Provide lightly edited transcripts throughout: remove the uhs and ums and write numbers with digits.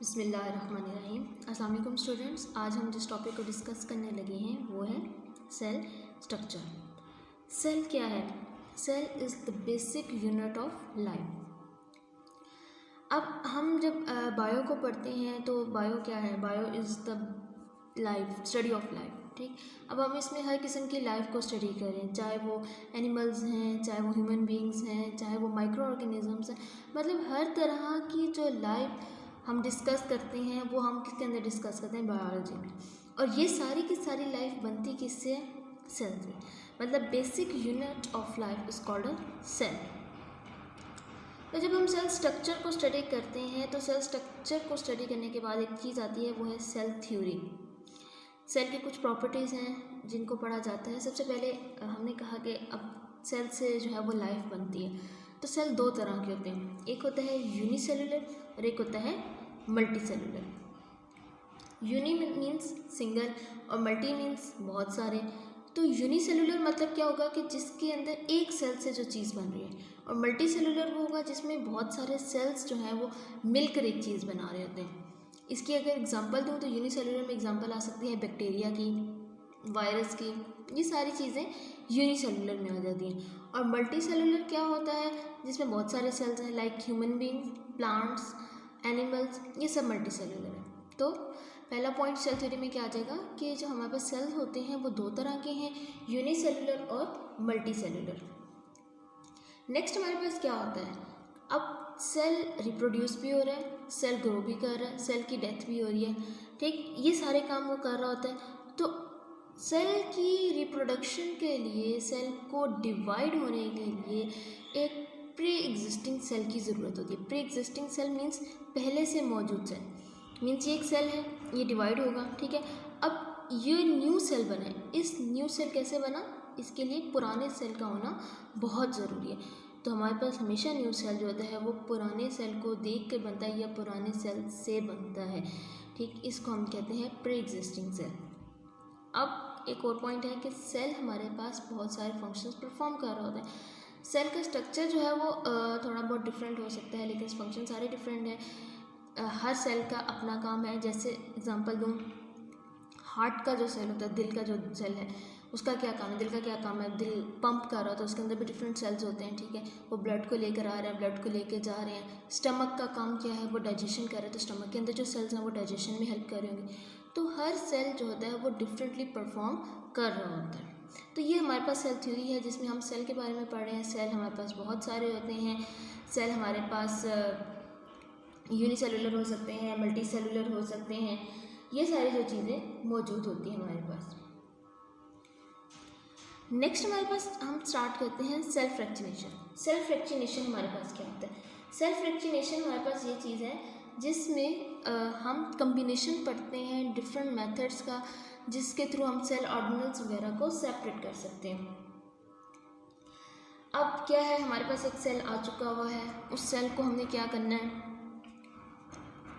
बिस्मिल्लाहिर्रहमानिर्रहीम। अस्सलाम वालेकुम स्टूडेंट्स। आज हम जिस टॉपिक को डिस्कस करने लगे हैं वो है सेल स्ट्रक्चर। सेल क्या है? Cell is the basic unit of life. अब हम जब बायो को पढ़ते हैं तो बायो क्या है? Bio is the life, study of life. ठीक, अब हम इसमें हर किस्म की लाइफ को स्टडी करें, चाहे वो एनिमल्स हैं, चाहे वो ह्यूमन बींग्स हैं, चाहे वो माइक्रो ऑर्गेनिजम्स हैं, मतलब हर तरह की जो लाइफ हम डिस्कस करते हैं वो हम किसके अंदर डिस्कस करते हैं? बायोलॉजी में। और ये सारी की सारी लाइफ बनती किससे? सेल से। मतलब basic unit of life is called a cell. तो जब हम सेल स्ट्रक्चर को स्टडी करते हैं तो सेल स्ट्रक्चर को स्टडी करने के बाद एक चीज़ आती है, वो है सेल थ्योरी। सेल की कुछ प्रॉपर्टीज़ हैं जिनको पढ़ा जाता है। सबसे पहले हमने कहा कि अब सेल से जो है वो लाइफ बनती है। तो सेल दो तरह के होते हैं, एक होता है यूनिसेलुलर और एक होता है multicellular. Uni means single और मल्टी मीन्स बहुत सारे। तो यूनिसेलुलर मतलब क्या होगा कि जिसके अंदर एक सेल से जो चीज़ बन रही है, और मल्टी सेलुलर वो होगा जिसमें बहुत सारे सेल्स जो हैं वो मिलकर एक चीज़ बना रहे होते हैं। इसकी अगर एग्जांपल दूँ तो यूनिसेलुलर में एग्जांपल आ सकती है बैक्टीरिया की, वायरस की, ये सारी चीज़ें यूनिसेलुलर में आ जाती हैं। और मल्टी सेलुलर क्या होता है? जिसमें बहुत सारे सेल्स हैं, like human beings, plants, animals, ये सब मल्टी सेलुलर है। तो पहला पॉइंट सेल थ्योरी में क्या आ जाएगा कि जो हमारे पास सेल्स होते हैं वो दो तरह के हैं, यूनिसेलुलर और मल्टी सेलुलर। नेक्स्ट हमारे पास क्या होता है? अब सेल रिप्रोड्यूस भी हो रहा है, सेल ग्रो भी कर रहा है, सेल की डेथ भी हो रही है। ठीक, ये सारे काम वो कर रहा होता है। तो सेल की रिप्रोडक्शन के लिए, सेल को डिवाइड होने के लिए एक प्री एग्जिस्टिंग सेल की ज़रूरत होती है। प्री एग्जिस्टिंग सेल मीन्स पहले से मौजूद सेल, मीन्स ये एक सेल है, ये डिवाइड होगा, ठीक है। अब ये न्यू सेल बना है, इस न्यू सेल कैसे बना? इसके लिए पुराने सेल का होना बहुत ज़रूरी है। तो हमारे पास हमेशा न्यू सेल जो होता है वो पुराने सेल को देख कर बनता है या पुराने सेल से बनता है। ठीक, इसको हम कहते हैं प्री एग्जिस्टिंग सेल। अब एक और पॉइंट है कि सेल हमारे पास बहुत सारे फंक्शंस परफॉर्म कर रहा होता है। सेल का स्ट्रक्चर जो है वो थोड़ा बहुत डिफरेंट हो सकता है, लेकिन फंक्शन सारे डिफरेंट हैं। हर सेल का अपना काम है। जैसे एग्जांपल दूँ, हार्ट का जो सेल होता है, दिल का जो सेल है, उसका क्या काम है? दिल का क्या काम है? दिल पंप कर रहा होता है, उसके अंदर भी डिफरेंट सेल्स होते हैं, ठीक है। वो ब्लड को लेकर आ रहे हैं, ब्लड को लेकर जा रहे हैं। स्टमक का काम क्या है? वो डाइजेशन कर रहे हैं, तो स्टमक के अंदर जो सेल्स हैं वो डाइजेशन में हेल्प कर रहे होंगे। तो हर सेल जो होता है वो डिफरेंटली परफॉर्म कर रहा होता है। तो ये हमारे पास सेल थ्योरी है जिसमें हम सेल के बारे में पढ़ रहे हैं। सेल हमारे पास बहुत सारे होते हैं। सेल हमारे पास यूनिसेलुलर हो सकते हैं, मल्टी सेलुलर हो सकते हैं, ये सारी जो चीज़ें मौजूद होती हैं हमारे पास। नेक्स्ट हमारे पास हम स्टार्ट करते हैं सेल फ्रैक्चुनेशन। सेल फ्रैक्चुनेशन हमारे पास क्या होता है? सेल फ्रैक्चुनेशन हमारे पास ये चीज़ है जिसमें हम कम्बिनेशन पढ़ते हैं डिफरेंट मेथड्स का, जिसके थ्रू हम सेल ऑर्गेनल्स वगैरह को सेपरेट कर सकते हैं। अब क्या है, हमारे पास एक सेल आ चुका हुआ है, उस सेल को हमने क्या करना है?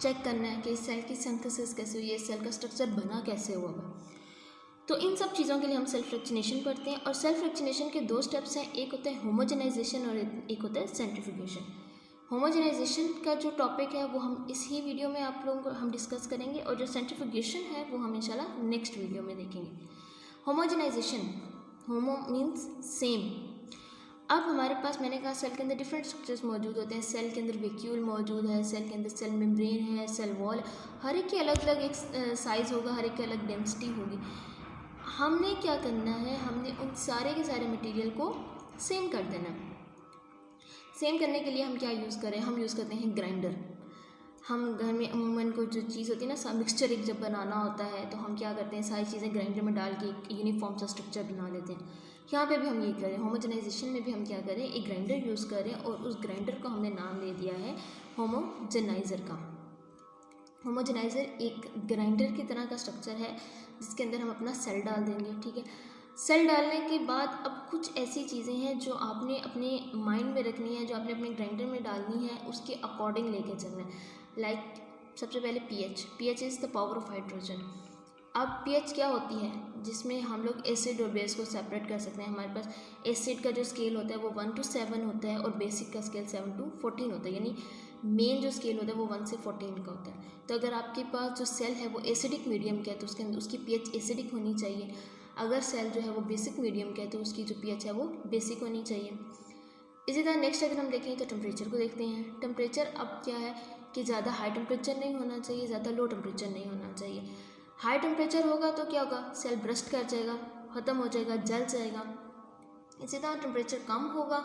चेक करना है कि इस सेल की सिंथेसिस कैसे हुई है, इस सेल का स्ट्रक्चर बना कैसे हुआ है। तो इन सब चीज़ों के लिए हम सेल फ्रैक्चुनेशन पढ़ते हैं। और सेल फ्रैक्चुनेशन के दो स्टेप्स हैं, एक होता है होमोजेनाइजेशन और एक होता है सेंट्रीफ्यूगेशन। होमोजेनाइजेशन का जो टॉपिक है वो हम इस ही वीडियो में आप लोगों को हम डिस्कस करेंगे, और जो सेंट्रीफ्यूगेशन है वो हम इंशाल्लाह नेक्स्ट वीडियो में देखेंगे। Homogenization, homo means same. अब हमारे पास, मैंने कहा, सेल के अंदर डिफरेंट स्ट्रक्चर्स मौजूद होते हैं। सेल के अंदर वैक्यूल मौजूद है, सेल के अंदर सेल मेम्ब्रेन है, सेल वॉल, हर एक के अलग अलग एक साइज़ होगा, हर एक की अलग डेंसिटी होगी। हमने क्या करना है? हमने उन सारे के सारे मटेरियल को सेम कर देना है। सेम करने के लिए हम क्या यूज़ करें? हम यूज़ करते हैं ग्राइंडर। हम घर में अमूमन को जो चीज़ होती है ना, मिक्सचर एक जब बनाना होता है तो हम क्या करते हैं? सारी चीज़ें ग्राइंडर में डाल के एक यूनिफॉर्म सा स्ट्रक्चर बना लेते हैं। यहाँ पे भी हम ये करें, होमोजेनाइजेशन में भी हम क्या करें? एक ग्राइंडर यूज़ करें, और उस ग्राइंडर को हमने नाम दे दिया है होमोजेनाइज़र का। होमोजेनाइज़र एक ग्राइंडर की तरह का स्ट्रक्चर है जिसके अंदर हम अपना सेल डाल देंगे, ठीक है। सेल डालने के बाद अब कुछ ऐसी चीज़ें हैं जो आपने अपने माइंड में रखनी है, जो आपने अपने ग्राइंडर में डालनी है, उसके अकॉर्डिंग लेके चलना है। लाइक सबसे पहले pH is the power of hydrogen. अब पीएच क्या होती है? जिसमें हम लोग एसिड और बेस को सेपरेट कर सकते हैं। हमारे पास एसिड का जो स्केल होता है वो 1 to 7 होता है, और बेसिक का स्केल 7 to 14 होता है। यानी मेन जो स्केल होता है वो 1 से 14 का होता है। तो अगर आपके पास जो सेल है वो एसिडिक मीडियम का है तो उसके अंदर उसकी pH एसिडिक होनी चाहिए। अगर सेल जो है वो बेसिक मीडियम का है तो उसकी जो pH है वो बेसिक होनी चाहिए। इसी तरह नेक्स्ट अगर हम देखें तो टेम्परेचर को देखते हैं। टेम्परेचर अब क्या है कि ज़्यादा हाई टेम्परेचर नहीं होना चाहिए, ज़्यादा लो टेम्परेचर नहीं होना चाहिए। हाई टेम्परेचर होगा तो क्या होगा, सेल ब्रस्ट कर जाएगा, ख़त्म हो जाएगा, जल जाएगा। इसी तरह टेम्परेचर कम होगा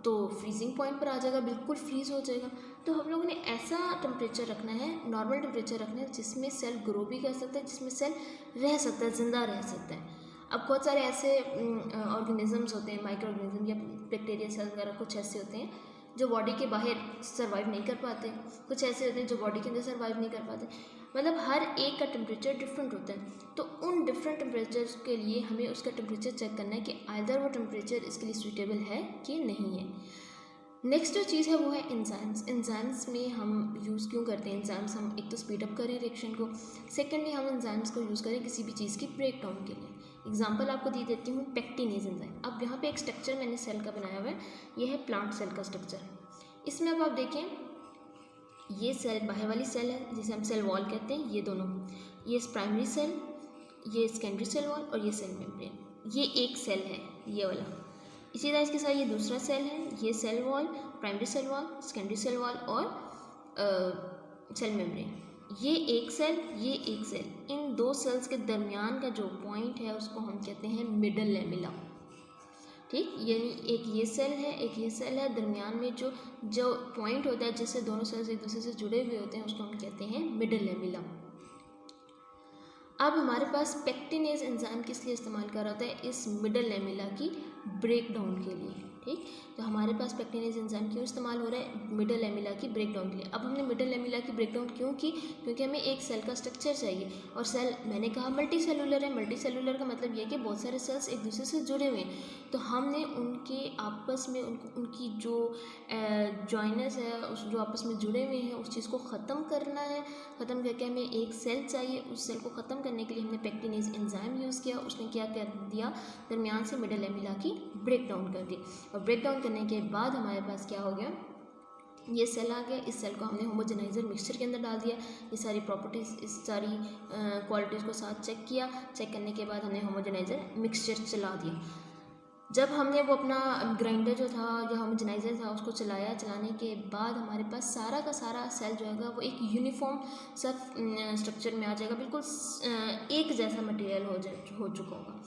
तो फ्रीजिंग पॉइंट पर आ जाएगा, बिल्कुल फ्रीज़ हो जाएगा। तो हम लोगों ने ऐसा टेम्परेचर रखना है, नॉर्मल टेम्परेचर रखना है जिसमें सेल ग्रो भी कर सकता है, जिसमें सेल रह सकता है, ज़िंदा रह सकता है। अब बहुत सारे ऐसे ऑर्गेनिजम्स होते हैं, माइक्रो ऑर्गेनिज्म या बैक्टीरिया सेल वगैरह कुछ ऐसे होते हैं जो बॉडी के बाहर सर्वाइव नहीं कर पाते, कुछ ऐसे होते हैं जो बॉडी के अंदर सर्वाइव नहीं कर पाते। मतलब हर एक का टेम्परेचर डिफरेंट होता है। तो उन डिफरेंट टेम्परेचर्स के लिए हमें उसका टेम्परेचर चेक करना है कि आइदर वो टेम्परेचर इसके लिए सूटेबल है कि नहीं है। नेक्स्ट जो चीज़ है वो है एंजाइम्स। एंजाइम्स में हम यूज़ क्यों करते हैं एंजाइम्स? हम एक तो स्पीड अप करें रिएक्शन को, सेकेंडली हम एंजाइम्स को यूज़ करें किसी भी चीज़ की ब्रेक डाउन के लिए। एग्जांपल आपको दे देती हूँ, पेक्टिनेज एंजाइम। अब यहाँ पे एक स्ट्रक्चर मैंने सेल का बनाया हुआ है, ये है प्लांट सेल का स्ट्रक्चर। इसमें अब आप देखें, ये सेल बाहर वाली सेल है जिसे हम सेल वॉल कहते हैं, ये दोनों, ये प्राइमरी सेल, ये सेकेंडरी सेल वॉल और ये सेल मेम्ब्रेन, ये एक सेल है ये वाला। इसी तरह इसके साथ ये दूसरा सेल है, ये cell wall, primary cell wall, secondary cell wall और सेल मेम्ब्रेन, ये एक सेल, ये एक सेल। इन दो सेल्स के दरमियान का जो पॉइंट है उसको हम कहते हैं मिडल लेमिला। ठीक, यानी एक ये सेल है, एक ये सेल है, दरमियान में जो पॉइंट होता है जिससे दोनों सेल्स एक दूसरे से जुड़े हुए होते हैं उसको हम कहते हैं मिडल लेमिला। अब हमारे पास पेक्टिनेज एंजाइम किस लिए इस्तेमाल कर रहा होता है? इस मिडल लेमिला की ब्रेक डाउन के लिए। ठीक, तो हमारे पास पेक्टिनेज एंजाइम क्यों इस्तेमाल हो रहा है? मिडल लेमिला की ब्रेक डाउन के लिए। अब हमने मिडल लेमिला की ब्रेक डाउन क्यों की? क्योंकि हमें एक सेल का स्ट्रक्चर चाहिए और सेल मैंने कहा मल्टी सेलुलर है। मल्टी सेलुलर का मतलब ये है कि बहुत सारे सेल्स एक दूसरे से जुड़े हुए हैं, तो हमने उनके आपस में उनकी जो जॉइनस है, उस जो आपस में जुड़े हुए हैं उस चीज़ को ख़त्म करना है। ख़त्म करके हमें एक सेल चाहिए, उस सेल को ख़त्म करने के लिए हमने पेक्टिनेज एंजाइम यूज़ किया। उसने क्या कर दिया, दरमियान से मिडल लेमिला की ब्रेक डाउन कर दी और ब्रेक डाउन करने के बाद हमारे पास क्या हो गया, ये सेल आ गया। इस सेल को हमने होमोजेनाइजर मिक्सचर के अंदर डाल दिया। ये सारी प्रॉपर्टीज़, इस सारी क्वालिटीज़ को साथ चेक किया। चेक करने के बाद हमने होमोजेनाइजर मिक्सचर चला दिया। जब हमने वो अपना ग्राइंडर जो था या होमोजेनाइजर था उसको चलाया, चलाने के बाद हमारे पास सारा का सारा सेल जो है वो एक यूनिफॉर्म सा स्ट्रक्चर में आ जाएगा, बिल्कुल एक जैसा मटेरियल हो चुका होगा।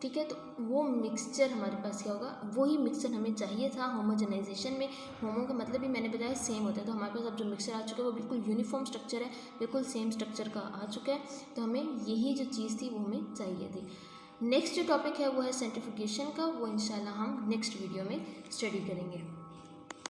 ठीक है, तो वो मिक्सचर हमारे पास क्या होगा, वही मिक्सचर हमें चाहिए था होमोजेनाइजेशन में। होमो का मतलब भी मैंने बताया सेम होता है, तो हमारे पास अब जो मिक्सचर आ चुका है वो बिल्कुल यूनिफॉर्म स्ट्रक्चर है, बिल्कुल सेम स्ट्रक्चर का आ चुका है। तो हमें यही जो चीज़ थी वो हमें चाहिए थी। नेक्स्ट जो टॉपिक है वो है सेंट्रीफ्यूगेशन का, वो इंशाल्लाह हम नेक्स्ट वीडियो में स्टडी करेंगे।